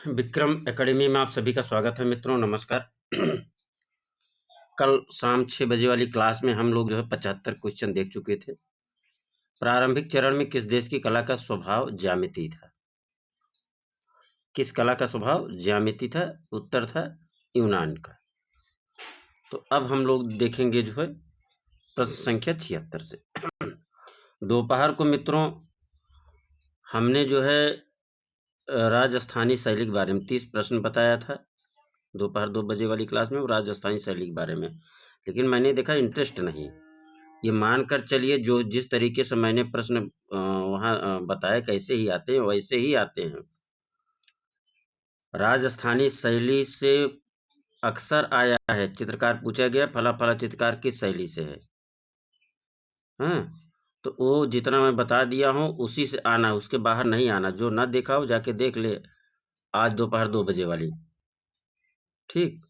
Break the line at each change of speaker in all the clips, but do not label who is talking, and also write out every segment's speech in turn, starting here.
Vikram academy में आप सभी का स्वागत है मित्रों। नमस्कार। कल शाम 6 बजे वाली क्लास में हम लोग 75 क्वेश्चन देख चुके थे। प्रारंभिक चरण में किस देश की कला का स्वभाव ज्यामिति था? किस कला का स्वभाव ज्यामिति था? उत्तर था यूनान का। तो अब हम लोग देखेंगे प्रश्न संख्या 76 से। दोपहर को मित्रों हमने राजस्थानी शैली के बारे में 30 प्रश्न बताया था। दोपहर 2 बजे वाली क्लास में वो राजस्थानी शैली के बारे में, लेकिन मैंने देखा इंटरेस्ट नहीं। ये मानकर चलिए जो जिस तरीके से मैंने प्रश्न वहाँ बताया कैसे ही आते हैं वैसे ही आते हैं। राजस्थानी शैली से अक्सर आया है, चित्रकार पूछा गया फला फला चित्रकार किस शैली से है। हाँ, तो वो जितना मैं बता दिया हूँ उसी से आना, उसके बाहर नहीं आना। जो ना देखा हो जाके देख ले आज दोपहर 2 बजे वाली। ठीक,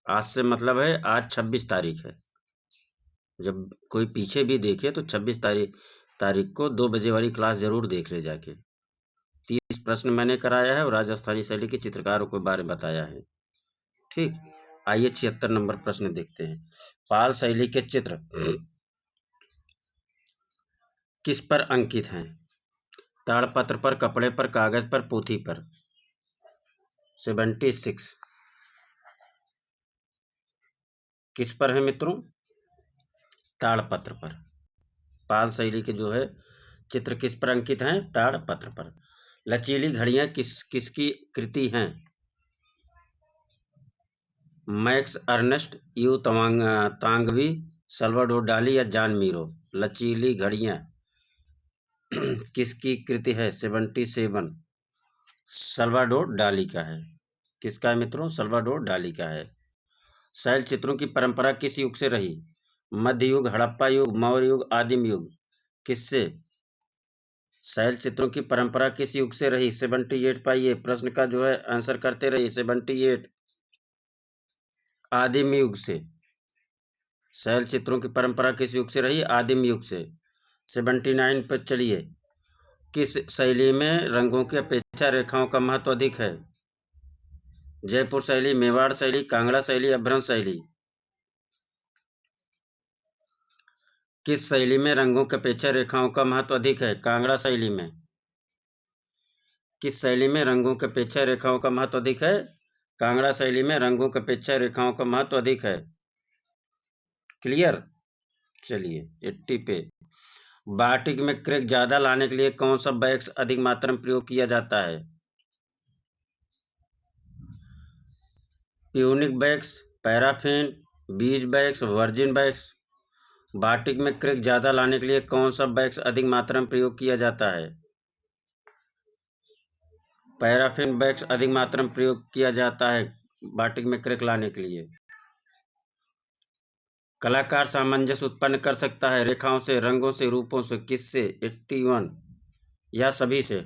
आज से मतलब है आज 26 तारीख है। जब कोई पीछे भी देखे तो 26 तारीख को 2 बजे वाली क्लास जरूर देख ले जाके। 30 प्रश्न मैंने कराया है और राजस्थानी शैली के चित्रकारों के बारे में बताया है। ठीक, आइए 76 नंबर प्रश्न देखते हैं। पाल शैली के चित्र किस पर अंकित हैं? ताड़पत्र पर, कपड़े पर, कागज पर, पोथी पर। 76 किस पर है मित्रों? ताड़पत्र पर। पाल शैली के चित्र किस पर अंकित हैं? ताड़पत्र पर। लचीली घड़ियां किसकी कृति हैं? मैक्स अर्नेस्ट, यू तांगवी, सल्वाडोर डाली या जॉन मीरो। लचीली घड़ियां किसकी कृति है? 77 सल्वाडोर डाली का है। किसका है मित्रों? सल्वाडोर डाली का है। शैल चित्रों की परंपरा किस युग से रही? मध्य युग, हड़प्पा युग, मौर्य युग, आदिम युग। किससे? शैल चित्रों की परंपरा किस युग से रही? 78 पाइए प्रश्न का आंसर करते रहिए। 78 आदिम युग से। शैल चित्रों की परंपरा किस युग से रही? आदिम युग से। 79 पर चलिए। किस शैली में रंगों की अपेक्षा रेखाओं का महत्व अधिक है? जयपुर शैली, मेवाड़ शैली, कांगड़ा शैली, अभ्रंश शैली। किस शैली में रंगों की अपेक्षा रेखाओं का महत्व अधिक है? कांगड़ा शैली में। किस शैली में रंगों की अपेक्षा रेखाओं का महत्व अधिक है? कांगड़ा शैली में रंगों की अपेक्षा रेखाओं का महत्व अधिक है। क्लियर? चलिए 80 पे। बाटिक में क्रेक ज्यादा लाने के लिए कौन सा वैक्स अधिक मात्रा में प्रयोग किया जाता है? Punic wax, paraffin, bees wax, virgin wax. Batik में क्रेक ज्यादा लाने के लिए कौन सा वैक्स अधिक मात्रा में प्रयोग किया जाता है? पैराफिन वैक्स अधिक मात्रा में प्रयोग किया जाता है बाटिक में क्रेक लाने के लिए। कलाकार सामंजस्य उत्पन्न कर सकता है रेखाओं से, रंगों से, रूपों से। किससे? 81 या सभी से।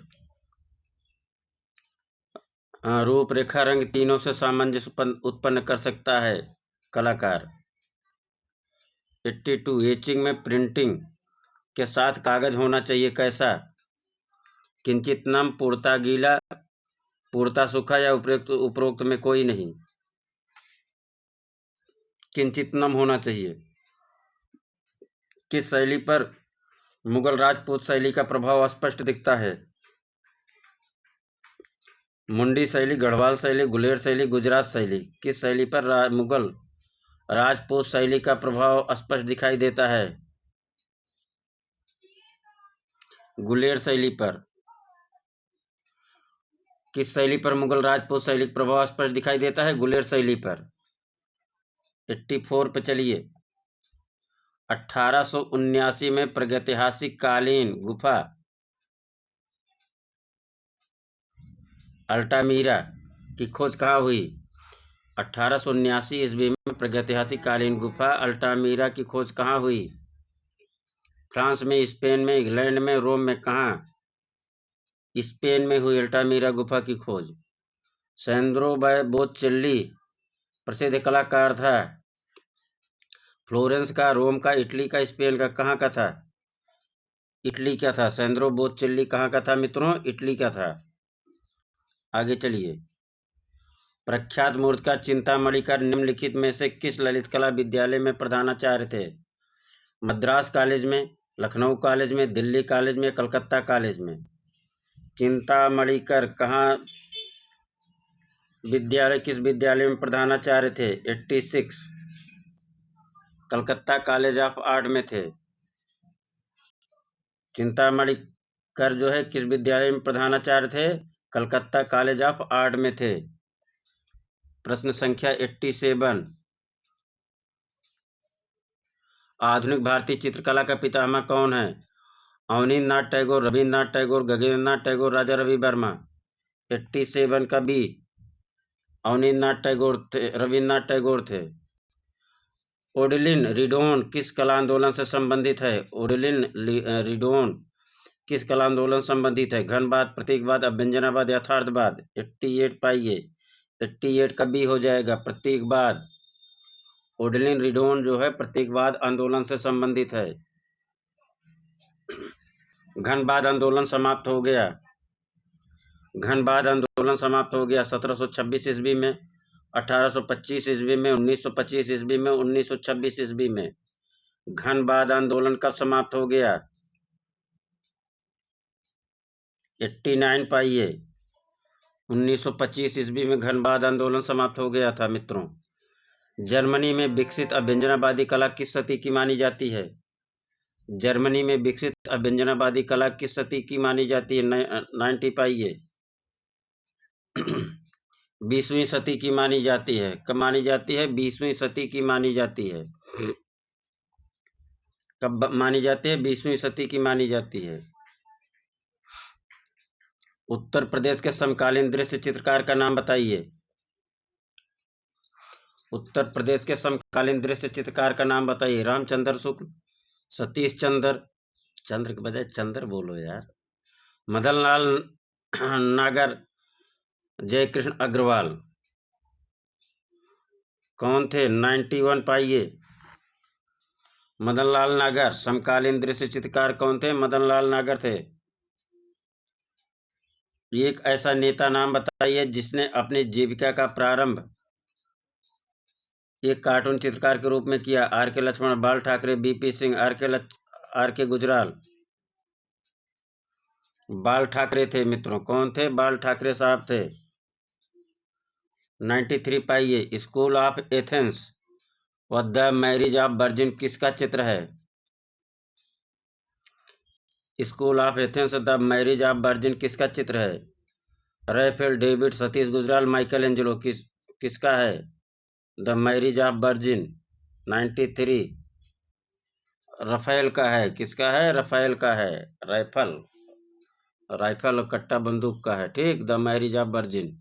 रूपरेखा, रंग तीनों से सामंजस्य उत्पन्न कर सकता है कलाकार। 82 एचिंग में प्रिंटिंग के साथ कागज होना चाहिए कैसा? किंचित नम, पूर्णतः गीला, पूर्णतः सूखा या उपरोक्त में कोई नहीं। किंचित नम होना चाहिए। किस शैली पर मुगल राजपूत शैली का प्रभाव स्पष्ट दिखता है? मुंडी शैली, गढ़वाल शैली, गुलेर शैली, गुजरात शैली। किस शैली पर मुगल राजपूत शैली का प्रभाव स्पष्ट दिखाई देता है? गुलेर शैली पर। किस शैली पर मुगल राजपूत शैली का प्रभाव स्पष्ट दिखाई देता है? गुलेर शैली पर। 84 पे चलिए। 1879 में प्रागैतिहासिक कालीन गुफा अल्टामीरा की खोज कहाँ हुई? 1879 ईस्वी में प्रागैतिहासिक कालीन गुफा अल्टामीरा की खोज कहाँ हुई? फ्रांस में, स्पेन में, इंग्लैंड में, रोम में। कहाँ? स्पेन में हुई अल्टामीरा गुफा की खोज। सैंड्रो बोच्चेल्ली प्रसिद्ध कलाकार था। फ्लोरेंस का, रोम का, इटली का, स्पेन का। कहाँ का था? इटली का था। सैंड्रो बोच्चेल्ली कहाँ का था मित्रों? इटली का था। आगे चलिए। प्रख्यात मूर्तिकार चिंतामणि का निम्नलिखित में से किस ललित कला विद्यालय में प्रधानाचार्य थे? मद्रास कॉलेज में, लखनऊ कॉलेज में, दिल्ली कॉलेज में, कलकत्ता कॉलेज में? चिंतामणिकर कहाँ विद्यालय, किस विद्यालय में प्रधानाचार्य थे? 86। कलकत्ता कॉलेज ऑफ आर्ट में थे। चिंतामणिकर जो है किस विद्यालय में प्रधानाचार्य थे? कलकत्ता कॉलेज ऑफ आर्ट में थे। प्रश्न संख्या 87। आधुनिक भारतीय चित्रकला का पितामह कौन है? अवनींद्रनाथ टैगोर, रविन्द्रनाथ टैगोर, गगनेन्द्रनाथ टैगोर, राजा रवि वर्मा? 87 का बी अवनींद्रनाथ टैगोर थे, रविन्द्रनाथ टैगोर थे। ओडिलिन रिडोन किस कला आंदोलन से संबंधित है? ओडिलिन रिडोन किस कला आंदोलन संबंधित है? घनवाद, प्रतीकवाद, अभ्यंजनावाद, यथार्थवाद? 88 पाइए। 88 का बी हो जाएगा, प्रतीकवाद। ओडिलिन रिडोन जो है प्रतीकवाद आंदोलन से संबंधित है। घनवाद आंदोलन समाप्त हो गया। घनवाद आंदोलन समाप्त हो गया 1726 ईस्वी में, 1825 ईस्वी में, 1925 ईस्वी में, 1926 ईस्वी में। घनवाद आंदोलन कब समाप्त हो गया? 89 पाइए। 1925 ईस्वी में घनवाद आंदोलन समाप्त हो गया था मित्रों। जर्मनी में विकसित अभ्यंजनावादी कला किस सदी की मानी जाती है? जर्मनी में विकसित अभ्यंजनावादी कला किस सदी की मानी जाती है? 90 पाइए। 20वीं सदी की मानी जाती है। कब मानी जाती है? 20वीं सदी की मानी जाती है। कब मानी जाती है? 20वीं सदी की मानी जाती है। उत्तर प्रदेश के समकालीन दृश्य चित्रकार का नाम बताइए। उत्तर प्रदेश के समकालीन दृश्य चित्रकार का नाम बताइए। रामचंद्र शुक्ल, सतीश चंद्र, चंद्र के बजाय चंद्र बोलो यार, मदनलाल नागर, जयकृष्ण अग्रवाल? कौन थे? 91 पाइए। मदनलाल नागर। समकालीन दृश्य चित्रकार कौन थे? मदनलाल नागर थे। एक ऐसा नेता नाम बताइए जिसने अपनी जीविका का प्रारंभ एक कार्टून चित्रकार के रूप में किया। आर के लक्ष्मण, बाल ठाकरे, बीपी सिंह, आर के गुजराल? बाल ठाकरे थे मित्रों। कौन थे? बाल ठाकरे साहब थे। 93 पाइए। स्कूल ऑफ एथेंस व द मैरिज ऑफ वर्जिन किसका चित्र है? School of Athens the marriage of virgin किसका चित्र है? Raphael, David, Satish Gujral, Michelangelo? किसका है? The marriage of virgin 93 Raphael का है। किसका है? रफेल का है। राइफल और कट्टा बंदूक का है। ठीक, the marriage of virgin.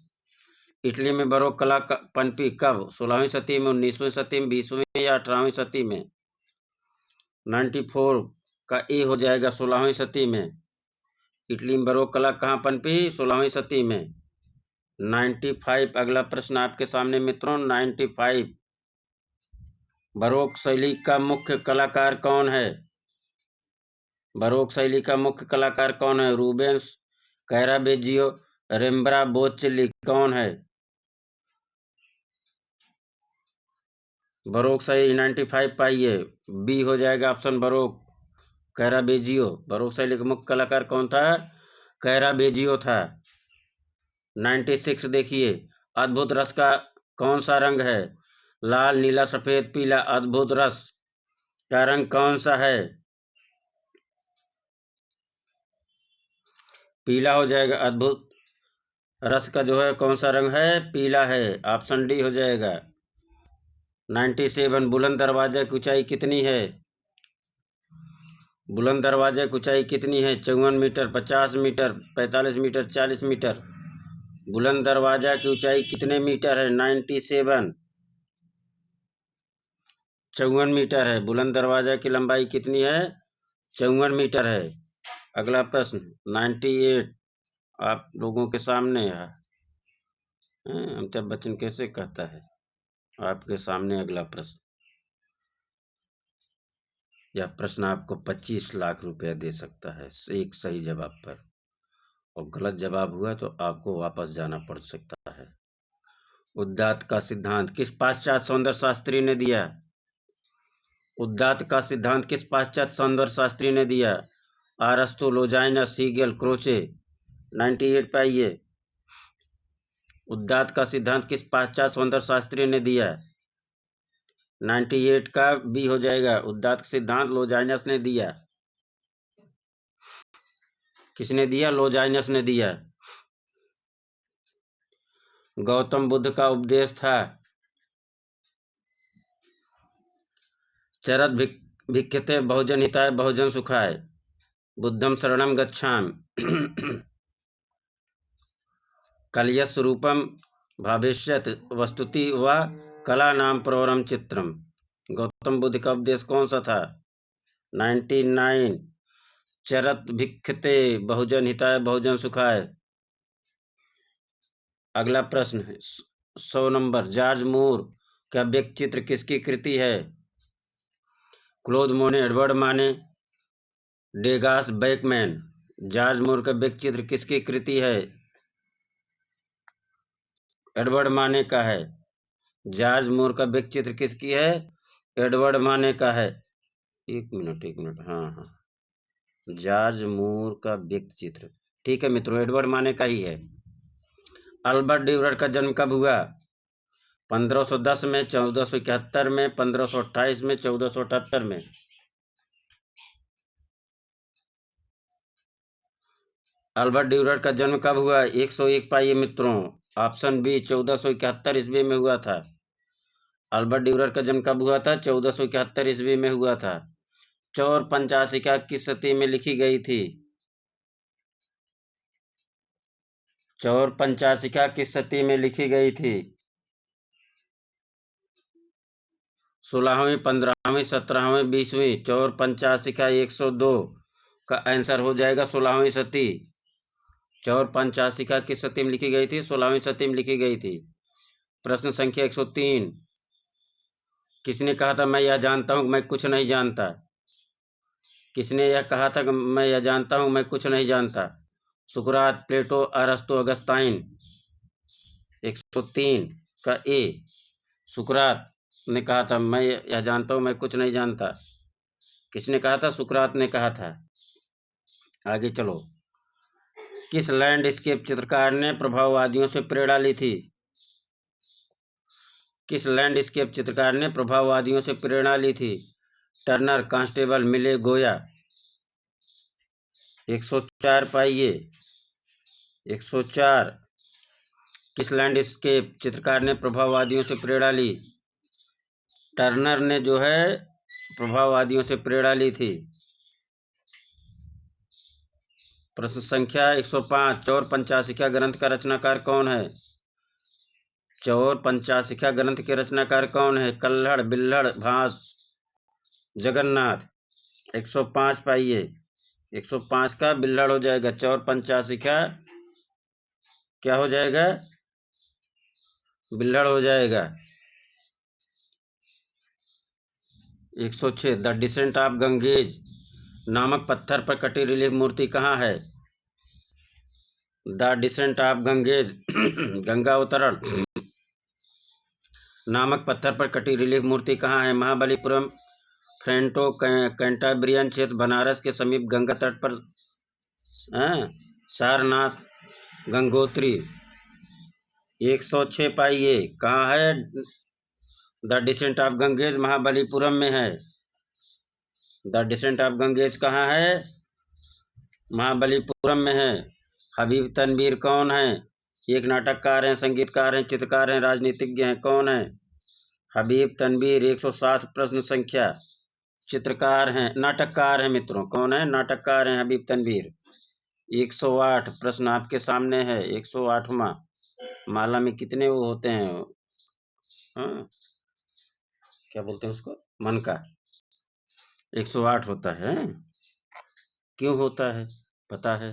Italy में बरोक कला पनपी कब? 16वीं सदी में, 19वीं सदी में, 20वीं या 18वीं सदी में? 94 का ए हो जाएगा, 16वीं सदी में। इटली में बरोक कला कहाँ पनपी? 16वीं सदी में। 95 अगला प्रश्न आपके सामने मित्रों। 95 बरोक शैली का मुख्य कलाकार कौन है? बरोक शैली का मुख्य कलाकार कौन है? Rubens, Caravaggio, Rembrandt, Botticelli? कौन है? बरोक शैली 95 पाइए। बी हो जाएगा ऑप्शन, बरोक कैरावेजियो। बरोक शैली का मुख्य कलाकार कौन था? कैरावेजियो था। 96 देखिए। अद्भुत रस का कौन सा रंग है? लाल, नीला, सफेद, पीला? अद्भुत रस का रंग कौन सा है? पीला हो जाएगा। अद्भुत रस का जो है कौन सा रंग है? पीला है। ऑप्शन डी हो जाएगा। 97 बुलंद दरवाजा की ऊंचाई कितनी है? बुलंद दरवाजे की ऊंचाई कितनी है? 54 मीटर, 50 मीटर, 45 मीटर, 40 मीटर? बुलंद दरवाजा की ऊंचाई कितने मीटर है? 97 54 मीटर है। बुलंद दरवाजा की लंबाई कितनी है? 54 मीटर है। अगला प्रश्न 98 आप लोगों के सामने है। अमिताभ बच्चन कैसे कहता है? आपके सामने अगला प्रश्न। यह प्रश्न आपको 25 लाख रुपया दे सकता है एक सही जवाब पर। और गलत जवाब हुआ तो आपको वापस जाना पड़ सकता है। उदात्त का सिद्धांत किस पाश्चात्य सौंदर्य शास्त्री ने दिया? उदात्त का सिद्धांत किस पाश्चात्य सौंदर्य शास्त्री ने दिया? अरस्तु, लोजाइनस, सीगेल, क्रोचे। 98 पे आइए। उदात्त का सिद्धांत किस पाश्चात्य सौंदर्य शास्त्री ने दिया? 98 का बी हो जाएगा। उदात्त सिद्धांत लोजाइनस ने दिया। किसने दिया? लोजाइनस ने दिया। गौतम बुद्ध का उपदेश था चरत भिक्षते बहुजन हिताय बहुजन सुखाय, बुद्धम शरणम गच्छामि, कलयस्वरूपम भविष्यत वस्तुति व कला नाम प्रवरम चित्रम। गौतम बुद्ध का उपदेश कौन सा था? 99 चरत भिक्षते बहुजन हिताय बहुजन सुखाय। अगला प्रश्न है 100 नंबर। जॉर्ज मूर का व्यक्ति चित्र किसकी कृति है? क्लोद मोने, एडवर्ड माने, डेगास बैकमैन। जॉर्ज मूर का व्यक्ति चित्र किसकी कृति है? एडवर्ड माने का है। जॉर्ज मूर का व्यक्ति चित्र किसकी है? एडवर्ड माने का है। एक मिनट। हाँ, जॉर्ज मूर का व्यक्ति चित्र, ठीक है मित्रों, एडवर्ड माने का ही है। अल्बर्ट ड्यूरर का जन्म कब हुआ? 1510 में, 1471 में, 1528 में, 1478 में। अल्बर्ट ड्यूरर का जन्म कब हुआ? 101 पाइए मित्रों। ऑप्शन बी 1471 ईस्वी में हुआ था। अल्बर्ट ड्यूरर का जन्म कब हुआ था? 1471 ईस्वी में हुआ था। चौर पंचाशिका किस सदी में लिखी गई थी? चौर पंचाशिका किस सदी में लिखी गई थी? 16वीं, 15वीं, 17वीं, 20वीं। चौर पंचाशिका 102 का आंसर हो जाएगा 16वीं सदी। चौर पंचाशिका किस सदी में लिखी गई थी? 16वीं सदी में लिखी गई थी। प्रश्न संख्या 103। किसने कहा था मैं यह जानता हूं मैं कुछ नहीं जानता? किसने यह कहा था कि मैं यह जानता हूं मैं कुछ नहीं जानता? सुकरात, प्लेटो, अरस्तु, अगस्ताइन। 103 का ए सुकरात ने कहा था मैं यह जानता हूं मैं कुछ नहीं जानता। किसने कहा था? सुकरात ने कहा था। आगे चलो। किस लैंडस्केप चित्रकार ने प्रभाववादियों से प्रेरणा ली थी? किस लैंडस्केप चित्रकार ने प्रभाववादियों से प्रेरणा ली थी? टर्नर, कांस्टेबल, मिले, गोया। 104 पाइए। 104 किस लैंडस्केप चित्रकार ने प्रभाववादियों से प्रेरणा ली? टर्नर ने जो है प्रभाववादियों से प्रेरणा ली थी। प्रश्न संख्या 105। चौर पंचाशिका ग्रंथ का रचनाकार कौन है? चौर पंचाशिका ग्रंथ के रचनाकार कौन है? कल्हड़, बिल्हड़, भास, जगन्नाथ। 105 पाइए। 105 का बिल्हड़ हो जाएगा। चौर पंचाशिका क्या हो जाएगा? बिल्हड़ हो जाएगा। 106 द डिसेंट ऑफ गंगेज नामक पत्थर पर कटी रिलीफ मूर्ति कहाँ है? The descent of Ganges Ganga अवतरण नामक पत्थर पर कटी रिलीफ मूर्ति कहाँ है? महाबलीपुरम, फ्रेंटो, कैंटाब्रियन क्षेत्र, बनारस के समीप गंगा तट पर, सारनाथ, गंगोत्री। 106 पाइए। कहाँ है the descent of Ganges? Mahabalipuram में है। द डिसेंट ऑफ गंगेज कहाँ है? महाबलीपुरम में है। हबीब तनवीर कौन है? एक नाटककार हैं, संगीतकार हैं, चित्रकार हैं, राजनीतिज्ञ हैं। कौन है हबीब तनवीर? 107 प्रश्न संख्या। चित्रकार हैं, नाटककार हैं मित्रों। कौन है? नाटककार हैं हबीब तनवीर। 108 प्रश्न आपके सामने है। 108वां। माला में कितने वो होते हैं? हाँ, क्या बोलते हैं उसको? मन का। 108 होता है। क्यों होता है? पता है?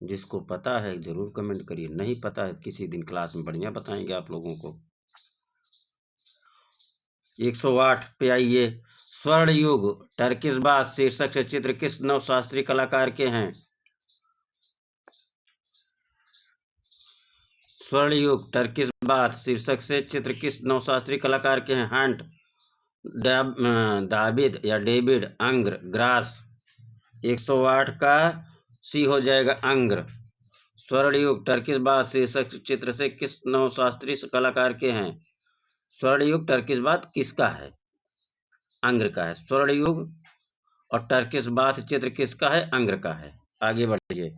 जिसको पता है जरूर कमेंट करिए। नहीं पता है किसी दिन क्लास में बढ़िया बताएंगे आप लोगों को। 108 पे आइए। स्वर्ण युग टर्किश बात शीर्षक से चित्र किस नवशास्त्रीय कलाकार के हैं? स्वर्णयुग टर्किश बाथ शीर्षक से चित्र किस नवशास्त्रीय कलाकार के हैं? हंट, दाविद या डेविड, अंग्र, ग्रास। 108 का सी हो जाएगा अंग्र। स्वर्णयुग टर्किश बाथ शीर्षक चित्र से किस नवशास्त्रीय कलाकार के हैं? स्वर्णयुग टर्किश बाथ किसका है? अंग्र का है। स्वर्णयुग और टर्किश बाथ चित्र किसका है? अंग्र का है। आगे बढ़िए।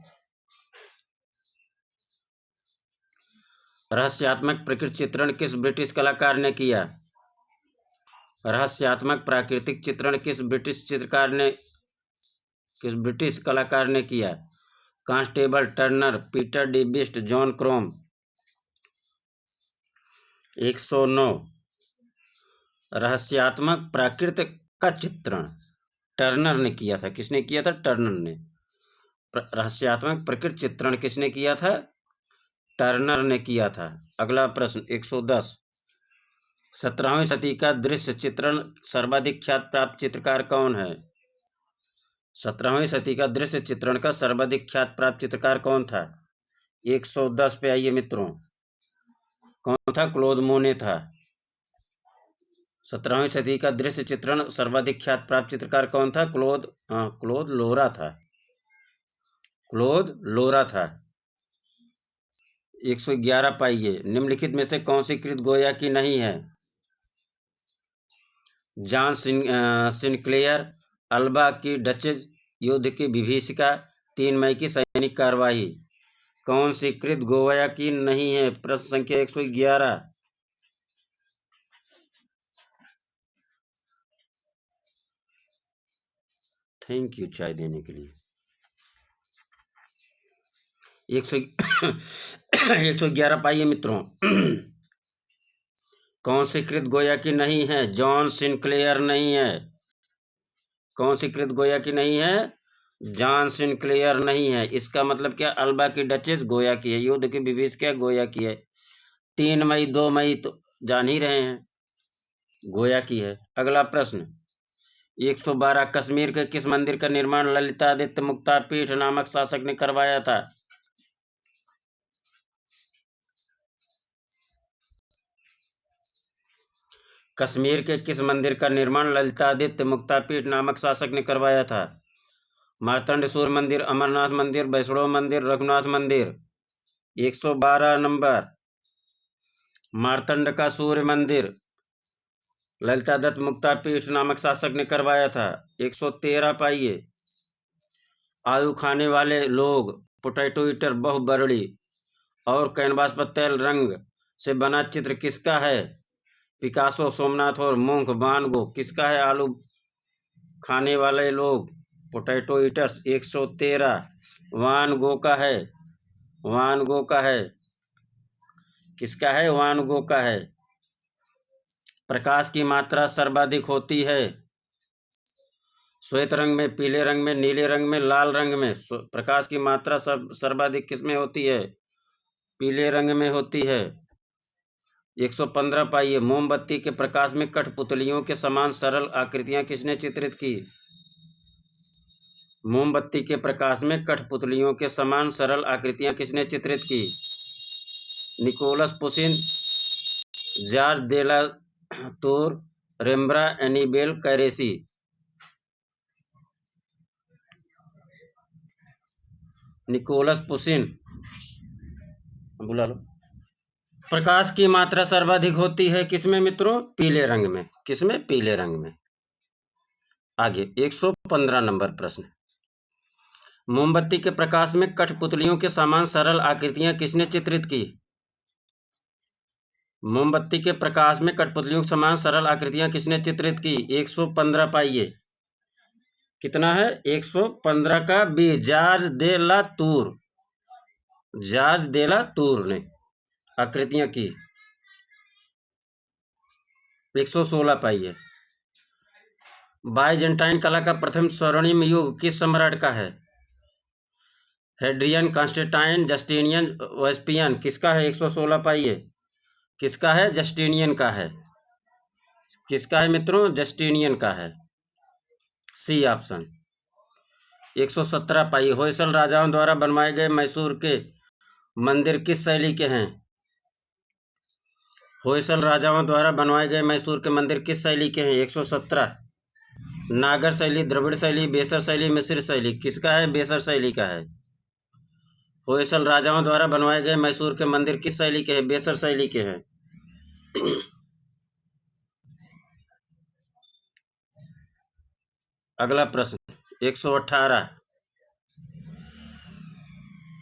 रहस्यात्मक प्रकृति चित्रण किस ब्रिटिश कलाकार ने किया? रहस्यात्मक प्राकृतिक चित्रण किस ब्रिटिश कलाकार ने किया? कांस्टेबल, टर्नर, पीटर डी बिस्ट, जॉन क्रोम। 109 रहस्यात्मक प्राकृतिक का चित्रण टर्नर ने किया था। किसने किया था? टर्नर ने। रहस्यात्मक प्रकृति चित्रण किसने किया था? टर्नर ने किया था। अगला प्रश्न 110 17वीं सदी का दृश्य चित्रण सर्वाधिक ख्याति प्राप्त चित्रकार कौन है? 17वीं सदी का दृश्य चित्रण का सर्वाधिक ख्याति प्राप्त चित्रकार कौन था? 110 पे आइए मित्रों। कौन था? क्लोद मोने था। 17वीं सदी का दृश्य चित्रण सर्वाधिक ख्याति प्राप्त चित्रकार कौन था? क्लोद लोरा था। क्लोद लोरा था। 111 पाइए। निम्नलिखित में से कौन सी कृत गोया की नहीं है? जॉन सिनक्लेयर, अल्बा की डचेज, युद्ध की विभीषिका, 3 मई की सैनिक कार्यवाही। कौन सी कृत गोया की नहीं है? प्रश्न संख्या 111। थैंक यू चाय देने के लिए। 111 पाइए मित्रों। कौन सी कृत गोया की नहीं है? जॉन सिनक्लेयर नहीं है। कौन सी कृत गोया की नहीं है? जॉन सिनक्लेयर नहीं है। इसका मतलब क्या? अल्बा की डचेस गोया की है, युद्ध की विभीषिका गोया की है, 3 मई 2 मई तो जान ही रहे हैं, गोया की है। अगला प्रश्न 112 कश्मीर के किस मंदिर का निर्माण ललितादित्य मुक्तापीठ नामक शासक ने करवाया था? कश्मीर के किस मंदिर का निर्माण ललितादित्य मुक्तापीठ नामक शासक ने करवाया था? मार्तंड सूर्य मंदिर, अमरनाथ मंदिर, वैष्णो मंदिर, रघुनाथ मंदिर। 112 नंबर मार्तंड का सूर्य मंदिर ललितादित्य मुक्तापीठ नामक शासक ने करवाया था। 113 पाइए। आलू खाने वाले लोग, पोटैटो ईटर, बहुवर्णी और कैनवास पर तैल रंग से बना चित्र किसका है? पिकासो, सोमनाथ और मोंक वान गो। किसका है? आलू खाने वाले लोग, पोटैटो ईटर्स। 113 वान गो का है। वान गो का है। किसका है? वान गो का है। प्रकाश की मात्रा सर्वाधिक होती है श्वेत रंग में, पीले रंग में, नीले रंग में, लाल रंग में। प्रकाश की मात्रा सर्वाधिक किसमें होती है? पीले रंग में होती है। 115 पाइए। मोमबत्ती के प्रकाश में कठपुतलियों के समान सरल आकृतियां किसने चित्रित की? मोमबत्ती के प्रकाश में कठपुतलियों के समान सरल आकृतियां किसने चित्रित की? निकोलस पुशिन, जॉर्ज देला तूर, रेम्ब्रा, एनीबेल कैरेसी। निकोलस पुशिन, बुला लो। प्रकाश की मात्रा सर्वाधिक होती है किसमें मित्रों? पीले रंग में। किसमें? पीले रंग में। आगे 115 नंबर प्रश्न। मोमबत्ती के प्रकाश में कठपुतलियों के समान सरल आकृतियां किसने चित्रित की? मोमबत्ती के प्रकाश में कठपुतलियों के समान सरल आकृतियां किसने चित्रित की? 115 पाइए। कितना है? 115 का बी, जॉर्ज दे ला तूर। जॉर्ज दे ला तूर ने आकृतियां की। 116 पाइए। बाइजेंटाइन कला का प्रथम स्वर्णिम युग किस सम्राट का है? Hadrian, Constantine, Justinian, Vespasian. किसका है? 116 पाइए। किसका है? जस्टिनियन का है। किसका है मित्रों? जस्टिनियन का है। C option. 117 पाइए। होयसल राजाओं द्वारा बनवाए गए मैसूर के मंदिर किस शैली के हैं? होयसल राजाओं द्वारा बनवाए गए मैसूर के मंदिर किस शैली के हैं? 117। नागर शैली, द्रविड़ शैली, बेसर शैली, मिस्र शैली। किसका है? बेसर शैली का है। होयसल राजाओं द्वारा बनवाए गए मैसूर के मंदिर किस शैली के हैं? बेसर शैली के हैं। अगला प्रश्न 118।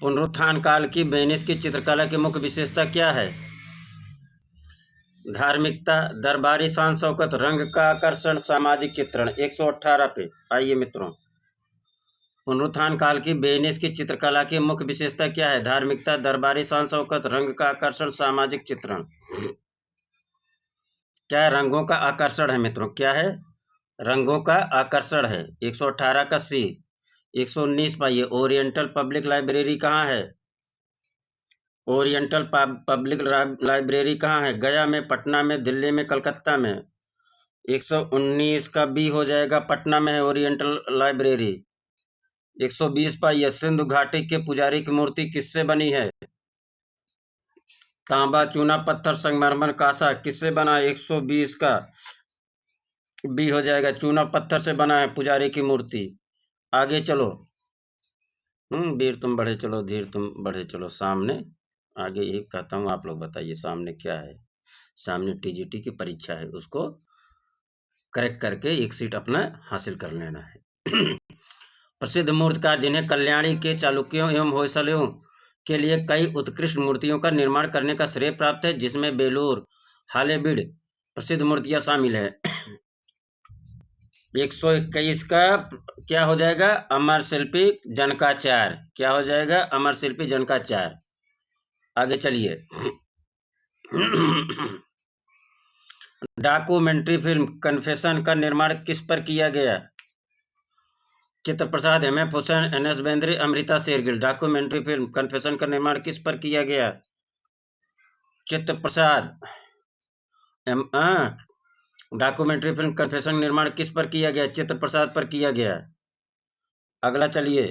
पुनरुत्थान काल की वेनिस की चित्रकला की मुख्य विशेषता क्या है? धार्मिकता, दरबारी शान शौकत, रंग का आकर्षण, सामाजिक चित्रण। 118 पे आइए मित्रों। पुनरुत्थान काल की वेनिस की चित्रकला की मुख्य विशेषता क्या है? धार्मिकता, दरबारी शान शौकत, रंग का आकर्षण, सामाजिक चित्रण। क्या है? रंगों का आकर्षण है मित्रों। क्या है? रंगों का आकर्षण है। 118 का सी। 119 पाइए। ओरिएंटल पब्लिक लाइब्रेरी कहाँ है? ओरिएंटल पब्लिक लाइब्रेरी कहाँ है? गया में, पटना में, दिल्ली में, कलकत्ता में। 119 का बी हो जाएगा, पटना में है ओरिएंटल लाइब्रेरी। 120 पाइए। सिंधु घाटी के पुजारी की मूर्ति किससे बनी है? तांबा, चूना पत्थर, संगमरमर, कांसा। किससे बना है? 120 का बी हो जाएगा, चूना पत्थर से बना है पुजारी की मूर्ति। आगे चलो। वीर तुम बढ़े चलो, धीर तुम बढ़े चलो। सामने आगे ये कहता हूँ, आप लोग बताइए सामने क्या है। सामने टीजीटी की परीक्षा है, उसको करेक्ट करके एक सीट अपना हासिल कर लेना है। प्रसिद्ध मूर्तिकार जिन्हें कल्याणी के चालुक्यों एवं होयसलों के लिए कई उत्कृष्ट मूर्तियों का निर्माण करने का श्रेय प्राप्त है, जिसमें बेलूर, हालेबीड प्रसिद्ध मूर्तियां शामिल है। 121 का क्या हो जाएगा? अमर शिल्पी जनकाचार्य। क्या हो जाएगा? अमर शिल्पी जनकाचार्य। आगे चलिए। डॉक्यूमेंट्री फिल्म कन्फेशन का निर्माण किस पर किया गया? Chitra Prasad, M F Hussain, N S Bendre, Amrita Shergil. Documentary film confession का निर्माण किस पर किया गया? चित्र प्रसाद। डॉक्यूमेंट्री फिल्म कन्फेशन निर्माण किस पर किया गया? चित्र प्रसाद पर किया गया। अगला चलिए।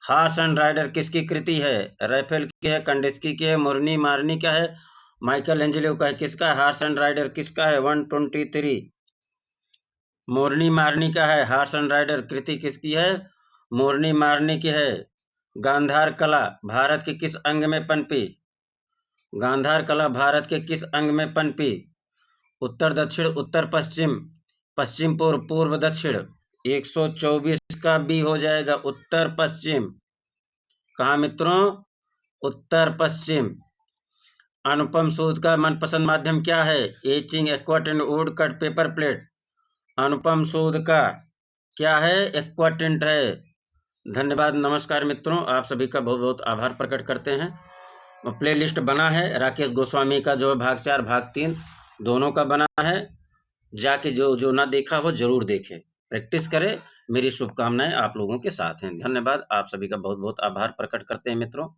हार्स एंड राइडर किसकी कृति है? राफेल की है, कंडेस्की की है, मुरनी मारनी का है, माइकल एंजेलो का है। किसका है? हार्स एंड राइडर किसका है? 123। मोरनी मारनी का है। हार्स एंड राइडर कृति किसकी है? मोरनी मारनी की है। गांधार कला भारत के किस अंग में पनपी? गांधार कला भारत के किस अंग में पनपी? उत्तर दक्षिण, उत्तर पश्चिम, पश्चिम पूर्व, पूर्व दक्षिण। 124 का बी हो जाएगा, उत्तर पश्चिम। कहा मित्रों? उत्तर पश्चिम। अनुपम सूद का मनपसंद माध्यम क्या है? Etching, aquatint, wood cut, paper plate. Anupam Sood का क्या है? एक्वाटिंट है। धन्यवाद, नमस्कार मित्रों, आप सभी का बहुत बहुत आभार प्रकट करते हैं। प्लेलिस्ट बना है राकेश गोस्वामी का, जो है भाग 4 भाग 3 दोनों का बना है। जाके जो जो ना देखा वो जरूर देखे, प्रैक्टिस करें। मेरी शुभकामनाएं आप लोगों के साथ हैं। धन्यवाद, आप सभी का बहुत बहुत आभार प्रकट करते हैं मित्रों।